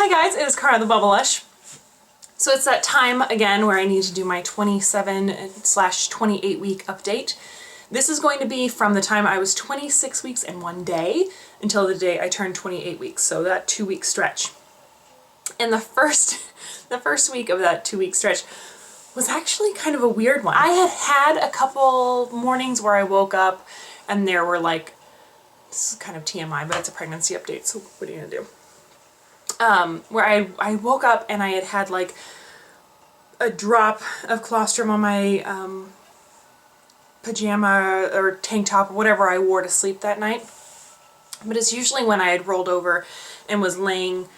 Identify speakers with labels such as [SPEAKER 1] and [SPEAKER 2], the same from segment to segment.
[SPEAKER 1] Hi guys, it is Cara the Bubblelush. So it's that time again where I need to do my 27/28 week update. This is going to be from the time I was 26 weeks and 1 day until the day I turned 28 weeks, so that 2-week stretch. And the first week of that 2-week stretch was actually kind of a weird one. I had a couple mornings where I woke up and there were like, this is kind of TMI, but it's a pregnancy update, so what are you gonna do? Where I woke up and I had like a drop of colostrum on my pajama or tank top or whatever I wore to sleep that night. But it's usually when I had rolled over and was laying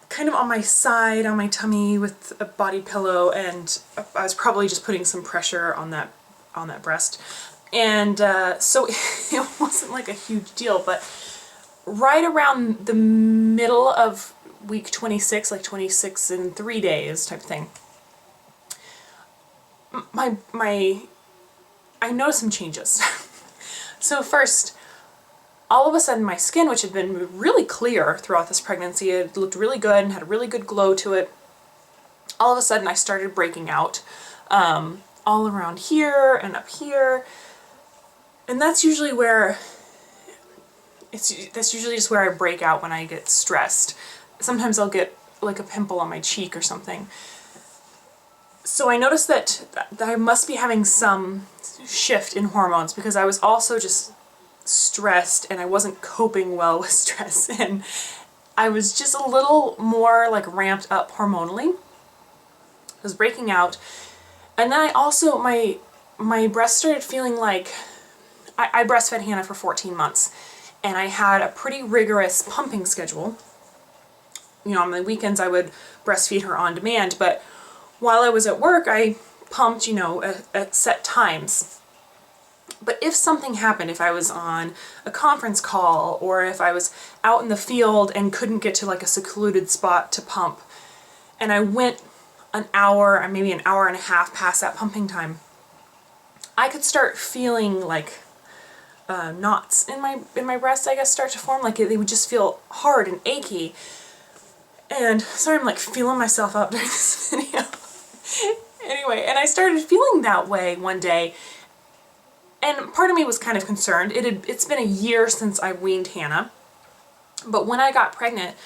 [SPEAKER 1] kind of on my side, on my tummy with a body pillow, and I was probably just putting some pressure on that breast. And so it wasn't like a huge deal, but right around the middle of week 26, like 26 in 3 days type thing, I noticed some changes. So first, all of a sudden my skin, which had been really clear throughout this pregnancy, it looked really good and had a really good glow to it. All of a sudden I started breaking out all around here and up here. And that's usually where, that's usually just where I break out when I get stressed. Sometimes I'll get like a pimple on my cheek or something. So I noticed that I must be having some shift in hormones because I was also just stressed and I wasn't coping well with stress, and I was just a little more like ramped up hormonally. I was breaking out, and then I also, my breast started feeling like, I breastfed Hannah for 14 months and I had a pretty rigorous pumping schedule. You know, on the weekends I would breastfeed her on demand, but while I was at work I pumped, you know, at set times. But if something happened, if I was on a conference call or if I was out in the field and couldn't get to like a secluded spot to pump, and I went an hour or maybe an hour and a half past that pumping time, I could start feeling like knots in my breasts, I guess, start to form. Like they would just feel hard and achy. And sorry, I'm like feeling myself out during this video. Anyway, and I started feeling that way one day, and part of me was kind of concerned. It's been a year since I weaned Hannah, but when I got pregnant,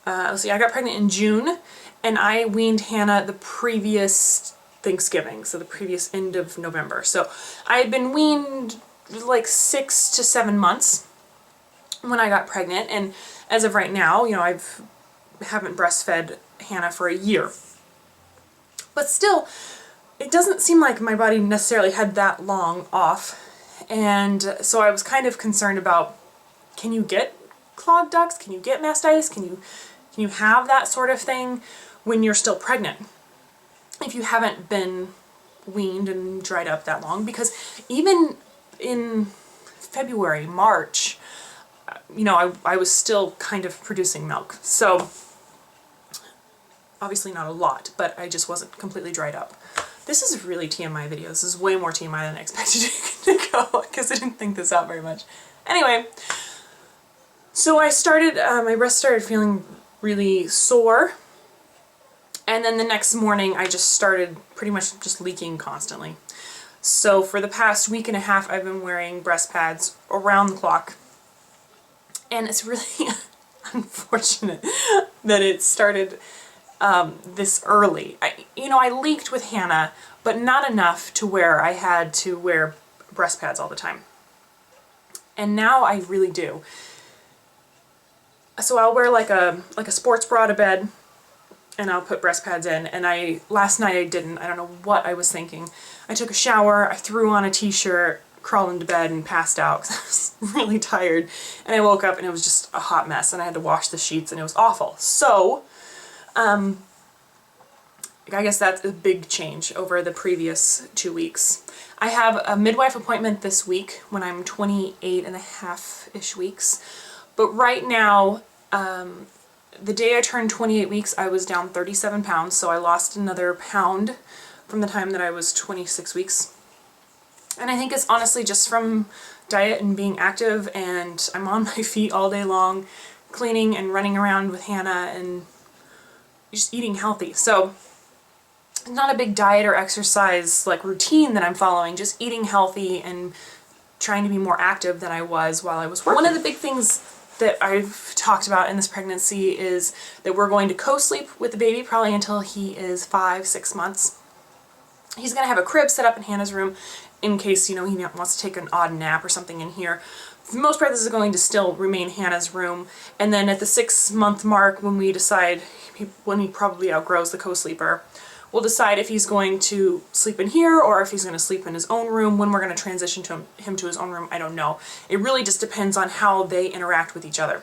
[SPEAKER 1] let's see, I got pregnant in June, and I weaned Hannah the previous Thanksgiving, so the previous end of November. So I had been weaned like 6 to 7 months when I got pregnant, and as of right now, you know, haven't breastfed Hannah for a year. But still, it doesn't seem like my body necessarily had that long off, and so I was kind of concerned about, can you get clogged ducts? Can you get mastitis? Can you have that sort of thing when you're still pregnant if you haven't been weaned and dried up that long? Because even in February, March, you know, I was still kind of producing milk. So obviously not a lot, but I just wasn't completely dried up. This is a really TMI video. This is way more TMI than I expected to go because I didn't think this out very much. Anyway, so I started, my breast started feeling really sore, and then the next morning I just started pretty much just leaking constantly. So for the past week and a half I've been wearing breast pads around the clock, and it's really unfortunate that it started this early. I leaked with Hannah, but not enough to where I had to wear breast pads all the time. And now I really do. So I'll wear like a sports bra to bed, and I'll put breast pads in, and last night I didn't. I don't know what I was thinking. I took a shower, I threw on a t-shirt, crawled into bed and passed out because I was really tired, and I woke up and it was just a hot mess, and I had to wash the sheets and it was awful. So I guess that's a big change over the previous 2 weeks. I have a midwife appointment this week when I'm 28.5-ish weeks, but right now, the day I turned 28 weeks, I was down 37 pounds, so I lost another pound from the time that I was 26 weeks. And I think it's honestly just from diet and being active, and I'm on my feet all day long, cleaning and running around with Hannah and just eating healthy. So not a big diet or exercise like routine that I'm following, just eating healthy and trying to be more active than I was while I was working. One of the big things that I've talked about in this pregnancy is that we're going to co-sleep with the baby probably until he is 5-6 months. He's going to have a crib set up in Hannah's room in case, you know, he wants to take an odd nap or something in here. For the most part, this is going to still remain Hannah's room. And then at the 6-month mark, when we decide, when he probably outgrows the co-sleeper, we'll decide if he's going to sleep in here or if he's going to sleep in his own room. When we're going to transition him to his own room, I don't know. It really just depends on how they interact with each other.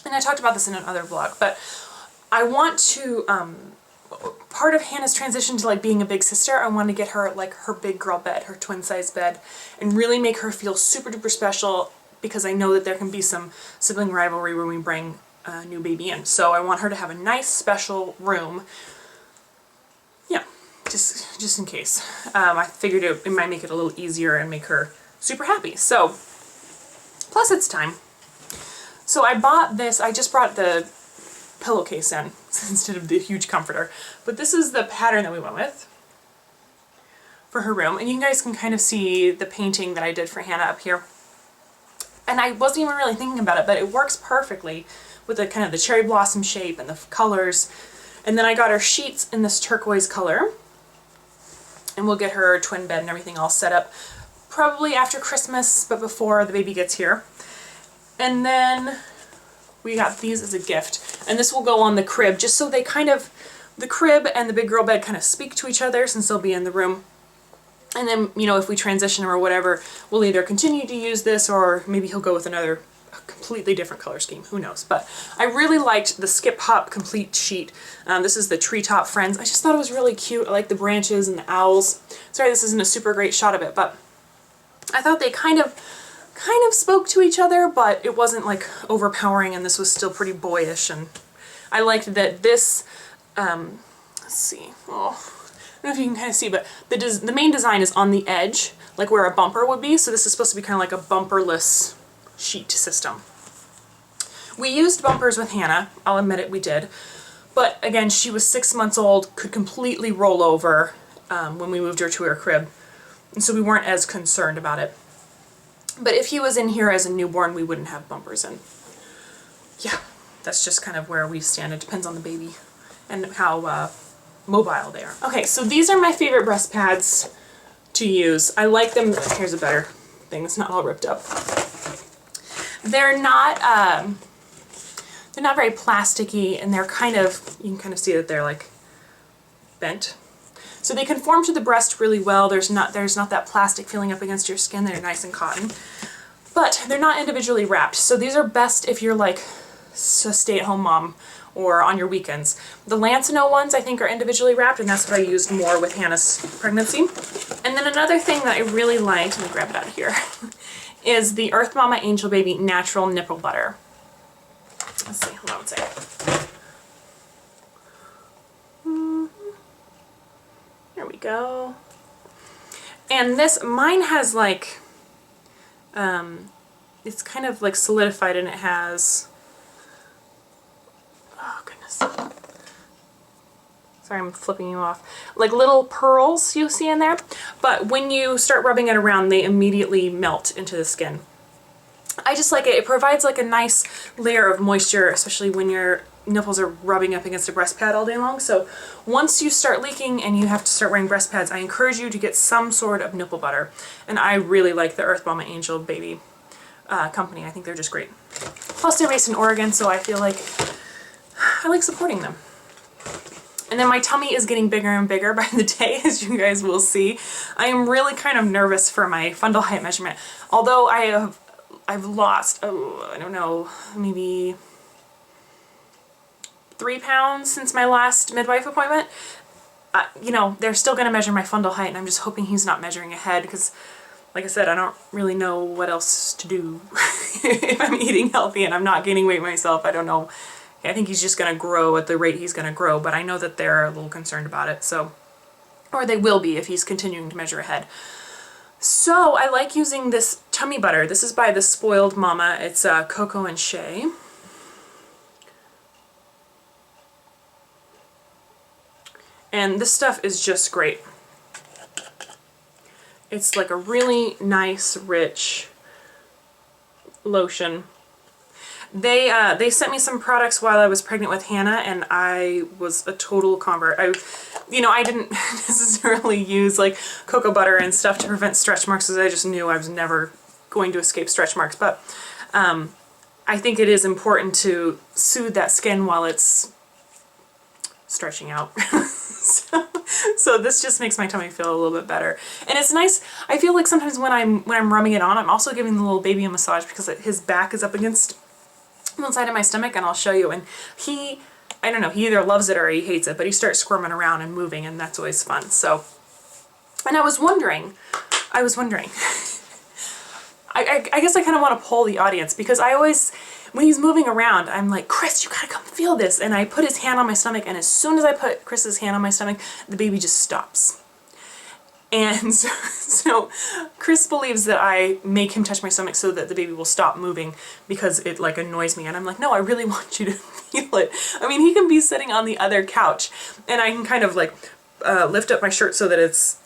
[SPEAKER 1] And I talked about this in another vlog, but I want to, part of Hannah's transition to like being a big sister, I want to get her like her big girl bed, her twin size bed, and really make her feel super duper special, because I know that there can be some sibling rivalry when we bring a new baby in. So I want her to have a nice special room. Yeah, just in case. I figured it might make it a little easier and make her super happy. So, plus it's time. So I bought this, I just brought the pillowcase in instead of the huge comforter. But this is the pattern that we went with for her room. And you guys can kind of see the painting that I did for Hannah up here. And I wasn't even really thinking about it, but it works perfectly with the kind of the cherry blossom shape and the colors. And then I got her sheets in this turquoise color. And we'll get her twin bed and everything all set up probably after Christmas, but before the baby gets here. And then we got these as a gift. And this will go on the crib, just so they kind of, the crib and the big girl bed kind of speak to each other since they'll be in the room. And then, you know, if we transition or whatever, we'll either continue to use this or maybe he'll go with another completely different color scheme. Who knows? But I really liked the Skip Hop complete sheet. This is the Treetop Friends. I just thought it was really cute. I like the branches and the owls. Sorry, this isn't a super great shot of it, but I thought they kind of spoke to each other, but it wasn't like overpowering, and this was still pretty boyish. And I liked that this, let's see, oh, I don't know if you can kind of see, but the main design is on the edge, like where a bumper would be. So this is supposed to be kind of like a bumperless sheet system. We used bumpers with Hannah, I'll admit it, we did. But again, she was 6 months old, could completely roll over when we moved her to her crib. And so we weren't as concerned about it. But if he was in here as a newborn, we wouldn't have bumpers in. Yeah, that's just kind of where we stand. It depends on the baby and how mobile they are. Okay, so these are my favorite breast pads to use. I like them. Here's a better thing that's not all ripped up. They're not very plasticky, and they're kind of, you can kind of see that they're like bent. So they conform to the breast really well. There's not that plastic feeling up against your skin. They're nice and cotton. But they're not individually wrapped. So these are best if you're like a stay-at-home mom or on your weekends. The Lancino ones I think are individually wrapped, and that's what I used more with Hannah's pregnancy. And then another thing that I really liked, let me grab it out of here, is the Earth Mama Angel Baby Natural Nipple Butter. Let's see, hold on one second. There we go. And this, mine has like, it's kind of like solidified, and it has, oh goodness. Sorry, I'm flipping you off. Like little pearls you see in there, but when you start rubbing it around, they immediately melt into the skin. I just like it. It provides like a nice layer of moisture, especially when your nipples are rubbing up against a breast pad all day long. So once you start leaking and you have to start wearing breast pads, I encourage you to get some sort of nipple butter. And I really like the Earth Mama Angel Baby company. I think they're just great. Plus they're based in Oregon, so I feel like I like supporting them. And then my tummy is getting bigger and bigger by the day, as you guys will see. I am really kind of nervous for my fundal height measurement. Although I've lost, oh, I don't know, maybe 3 pounds since my last midwife appointment. You know, they're still going to measure my fundal height, and I'm just hoping he's not measuring ahead, because like I said, I don't really know what else to do if I'm eating healthy and I'm not gaining weight myself. I don't know. I think he's just going to grow at the rate he's going to grow, but I know that they're a little concerned about it, so, or they will be if he's continuing to measure ahead. So I like using this tummy butter. This is by the Spoiled Mama. It's Cocoa and Shea. And this stuff is just great. It's like a really nice, rich lotion. They sent me some products while I was pregnant with Hannah, and I was a total convert. I didn't necessarily use like cocoa butter and stuff to prevent stretch marks, because I just knew I was never going to escape stretch marks. But I think it is important to soothe that skin while it's stretching out. So this just makes my tummy feel a little bit better. And it's nice. I feel like sometimes when I'm rubbing it on, I'm also giving the little baby a massage, because his back is up against one side of my stomach, and I'll show you. And I don't know, he either loves it or he hates it, but he starts squirming around and moving, and that's always fun. So, and I was wondering, I guess I kind of want to poll the audience, because I always, when he's moving around, I'm like, Chris, you gotta come feel this. And I put his hand on my stomach, and as soon as I put Chris's hand on my stomach, the baby just stops. And so Chris believes that I make him touch my stomach so that the baby will stop moving, because it like annoys me. And I'm like, no, I really want you to feel it. I mean, he can be sitting on the other couch, and I can kind of like lift up my shirt so that it's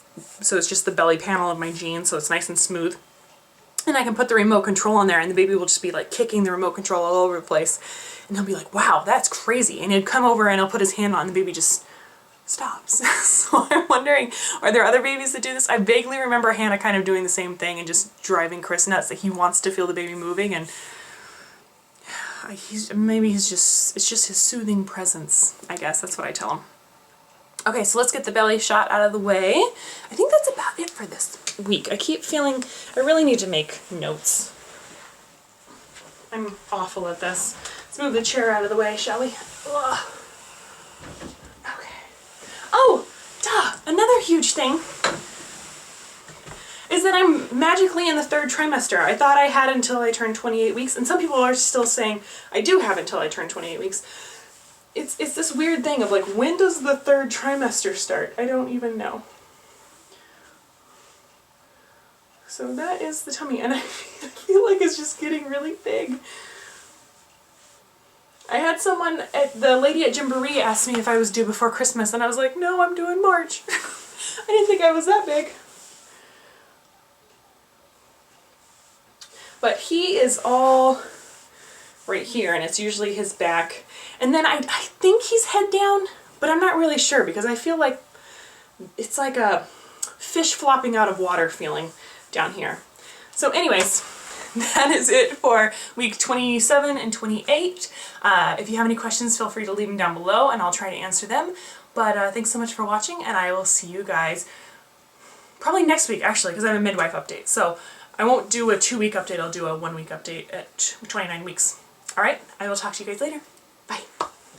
[SPEAKER 1] just the belly panel of my jeans, so it's nice and smooth. And I can put the remote control on there, and the baby will just be like kicking the remote control all over the place. And he'll be like, wow, that's crazy. And he'll come over and he'll put his hand on, and the baby just stops. So I'm wondering, are there other babies that do this? I vaguely remember Hannah kind of doing the same thing and just driving Chris nuts, that he wants to feel the baby moving, and it's just his soothing presence, I guess. That's what I tell him. Okay, so let's get the belly shot out of the way. I think that's about it for this week. I keep feeling I really need to make notes. I'm awful at this. Let's move the chair out of the way, shall we? Ugh. Oh, duh, another huge thing is that I'm magically in the 3rd trimester. I thought I had until I turned 28 weeks, and some people are still saying I do have until I turn 28 weeks. It's this weird thing of like, when does the 3rd trimester start? I don't even know. So that is the tummy, and I feel like it's just getting really big. I had the lady at Gymboree asked me if I was due before Christmas, and I was like, no, I'm due in March. I didn't think I was that big. But he is all right here, and it's usually his back. And then I think he's head down, but I'm not really sure, because I feel like it's like a fish flopping out of water feeling down here. So anyways, that is it for week 27 and 28. If you have any questions, feel free to leave them down below, and I'll try to answer them. But thanks so much for watching, and I will see you guys probably next week, actually, because I have a midwife update. So I won't do a 2-week update, I'll do a 1-week update at 29 weeks. Alright, I will talk to you guys later.